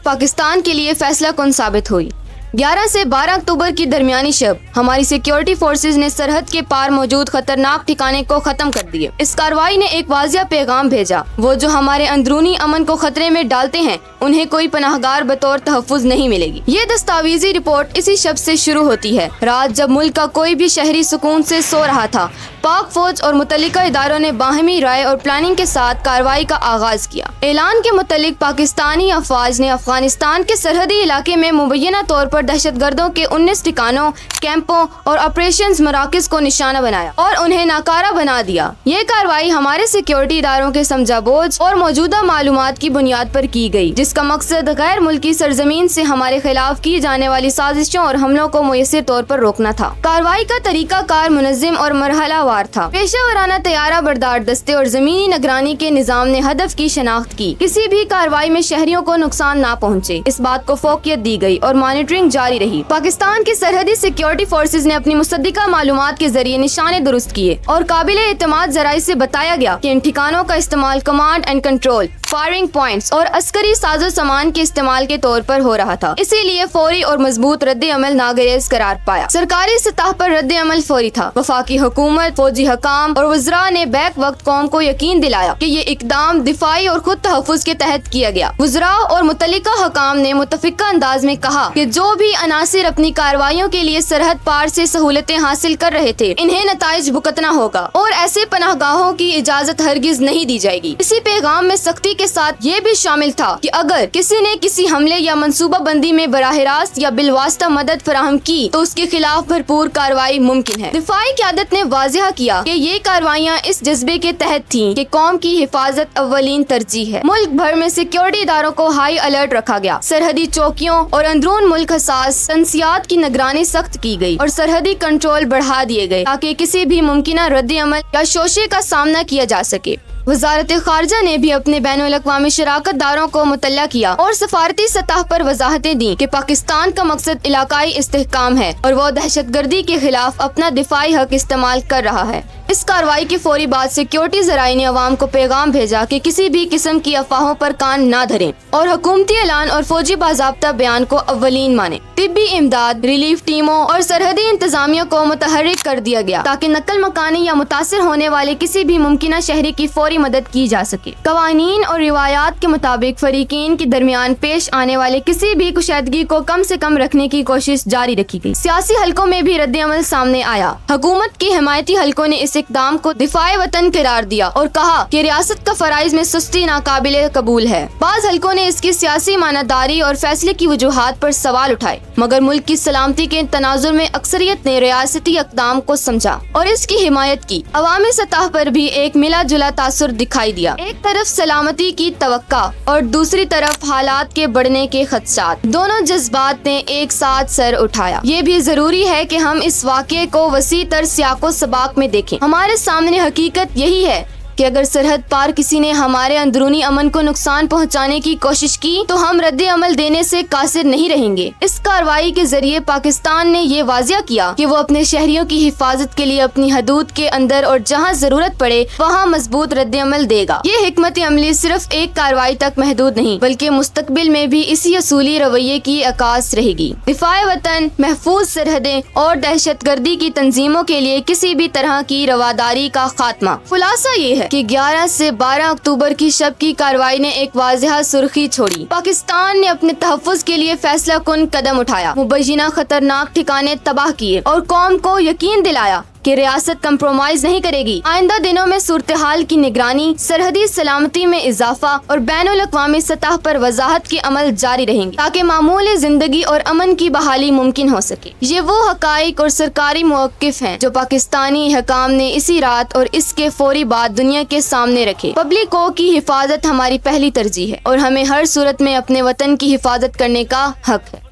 پاکستان کے لیے فیصلہ کن ثابت ہوئی۔ 11 سے 12 اکتوبر کی درمیانی شب ہماری سیکیورٹی فورسز نے سرحد کے پار موجود خطرناک ٹھکانے کو ختم کر دیے۔ اس کارروائی نے ایک واضح پیغام بھیجا، وہ جو ہمارے اندرونی امن کو خطرے میں ڈالتے ہیں انہیں کوئی پناہ گار بطور تحفظ نہیں ملے گی۔ یہ دستاویزی رپورٹ اسی شب سے شروع ہوتی ہے۔ رات جب ملک کا کوئی بھی شہری سکون سے سو رہا تھا، پاک فوج اور متعلقہ اداروں نے باہمی رائے اور پلاننگ کے ساتھ کارروائی کا آغاز کیا۔ اعلان کے متعلق پاکستانی افواج نے افغانستان کے سرحدی علاقے میں مبینہ طور پر دہشت گردوں کے 19 ٹھکانوں، کیمپوں اور آپریشنز مراکز کو نشانہ بنایا اور انہیں ناکارہ بنا دیا۔ یہ کارروائی ہمارے سیکیورٹی اداروں کے سمجھا بوجھ اور موجودہ معلومات کی بنیاد پر کی گئی، جس کا مقصد غیر ملکی سرزمین سے ہمارے خلاف کی جانے والی سازشوں اور حملوں کو مؤثر طور پر روکنا تھا۔ کارروائی کا طریقہ کار منظم اور مرحلہ وار تھا۔ پیشہ ورانہ طیارہ بردار دستے اور زمینی نگرانی کے نظام نے ہدف کی شناخت کی۔ کسی بھی کارروائی میں شہریوں کو نقصان نہ پہنچے، اس بات کو فوقیت دی گئی اور مانیٹرنگ جاری رہی۔ پاکستان کی سرحدی سیکیورٹی فورسز نے اپنی مصدقہ معلومات کے ذریعے نشانے درست کیے اور قابل اعتماد ذرائع سے بتایا گیا کہ ان ٹھکانوں کا استعمال command and control, firing points اور عسکری ساز و سامان کے استعمال کے طور پر ہو رہا تھا۔ اسی لیے فوری اور مضبوط رد عمل ناگزیر قرار پایا۔ سرکاری سطح پر رد عمل فوری تھا۔ وفاقی حکومت، فوجی حکام اور وزراء نے بیک وقت قوم کو یقین دلایا کہ یہ اقدام دفاعی اور خود تحفظ کے تحت کیا گیا۔ وزراء اور متعلقہ حکام نے متفقہ انداز میں کہا کہ جو بھی عناصر اپنی کارروائیوں کے لیے سرحد پار سے سہولتیں حاصل کر رہے تھے انہیں نتائج بھگتنا ہوگا اور ایسے پناہ گاہوں کی اجازت ہرگز نہیں دی جائے گی۔ اسی پیغام میں سختی کے ساتھ یہ بھی شامل تھا کہ اگر کسی نے کسی حملے یا منصوبہ بندی میں براہ راست یا بالواسطہ مدد فراہم کی تو اس کے خلاف بھرپور کارروائی ممکن ہے۔ دفاعی قیادت نے واضح کیا کہ یہ کارروائیاں اس جذبے کے تحت تھیں کہ قوم کی حفاظت اولین ترجیح ہے۔ ملک بھر میں سیکیورٹی اداروں کو ہائی الرٹ رکھا گیا۔ سرحدی چوکیوں اور اندرون ملک حساس تنصیات کی نگرانی سخت کی گئی اور سرحدی کنٹرول بڑھا دیے گئے تاکہ کسی بھی ممکنہ رد عمل یا شوشے کا سامنا کیا جا سکے۔ وزارت خارجہ نے بھی اپنے بین الاقوامی شراکت داروں کو مطلع کیا اور سفارتی سطح پر وضاحتیں دیں کہ پاکستان کا مقصد علاقائی استحکام ہے اور وہ دہشت گردی کے خلاف اپنا دفاعی حق استعمال کر رہا ہے۔ اس کارروائی کے فوری بعد سیکیورٹی ذرائع نے عوام کو پیغام بھیجا کہ کسی بھی قسم کی افواہوں پر کان نہ دھریں اور حکومتی اعلان اور فوجی باضابطہ بیان کو اولین مانیں۔ طبی امداد، ریلیف ٹیموں اور سرحدی انتظامیہ کو متحرک کر دیا گیا تاکہ نقل مکانی یا متاثر ہونے والے کسی بھی ممکنہ شہری کی فوری مدد کی جا سکے۔ قوانین اور روایات کے مطابق فریقین کے درمیان پیش آنے والے کسی بھی کشیدگی کو کم سے کم رکھنے کی کوشش جاری رکھی گئی۔ سیاسی حلقوں میں بھی رد عمل سامنے آیا۔ حکومت کی حمایتی حلقوں نے اس اقدام کو دفاع وطن قرار دیا اور کہا کہ ریاست کا فرائض میں سستی ناقابل قبول ہے۔ بعض حلقوں نے اس کی سیاسی معناداری اور فیصلے کی وجوہات پر سوال اٹھائے، مگر ملک کی سلامتی کے تناظر میں اکثریت نے ریاستی اقدام کو سمجھا اور اس کی حمایت کی۔ عوامی سطح پر بھی ایک ملا جلا تاثر دکھائی دیا، ایک طرف سلامتی کی توقع اور دوسری طرف حالات کے بڑھنے کے خدشات۔ دونوں جذبات نے ایک ساتھ سر اٹھایا۔ یہ بھی ضروری ہے کہ ہم اس واقعے کو وسیع تر سیاق و سباق میں دیکھیں۔ ہمارے سامنے حقیقت یہی ہے کہ اگر سرحد پار کسی نے ہمارے اندرونی امن کو نقصان پہنچانے کی کوشش کی تو ہم رد عمل دینے سے قاصر نہیں رہیں گے۔ اس کارروائی کے ذریعے پاکستان نے یہ واضح کیا کہ وہ اپنے شہریوں کی حفاظت کے لیے اپنی حدود کے اندر اور جہاں ضرورت پڑے وہاں مضبوط رد عمل دے گا۔ یہ حکمت عملی صرف ایک کارروائی تک محدود نہیں بلکہ مستقبل میں بھی اسی اصولی رویے کی عکاس رہے گی۔ دفاع وطن، محفوظ سرحدیں اور دہشت گردی کی تنظیموں کے لیے کسی بھی طرح کی رواداری کا خاتمہ۔ خلاصہ یہ ہے کہ 11 سے 12 اکتوبر کی شب کی کارروائی نے ایک واضح سرخی چھوڑی۔ پاکستان نے اپنے تحفظ کے لیے فیصلہ کن قدم اٹھایا، مبینہ خطرناک ٹھکانے تباہ کیے اور قوم کو یقین دلایا کہ ریاست کمپرومائز نہیں کرے گی۔ آئندہ دنوں میں صورتحال کی نگرانی، سرحدی سلامتی میں اضافہ اور بین الاقوامی سطح پر وضاحت کے عمل جاری رہیں گے تاکہ معمول زندگی اور امن کی بحالی ممکن ہو سکے۔ یہ وہ حقائق اور سرکاری موقف ہیں جو پاکستانی حکام نے اسی رات اور اس کے فوری بعد دنیا کے سامنے رکھے۔ پبلک کی حفاظت ہماری پہلی ترجیح ہے اور ہمیں ہر صورت میں اپنے وطن کی حفاظت کرنے کا حق ہے۔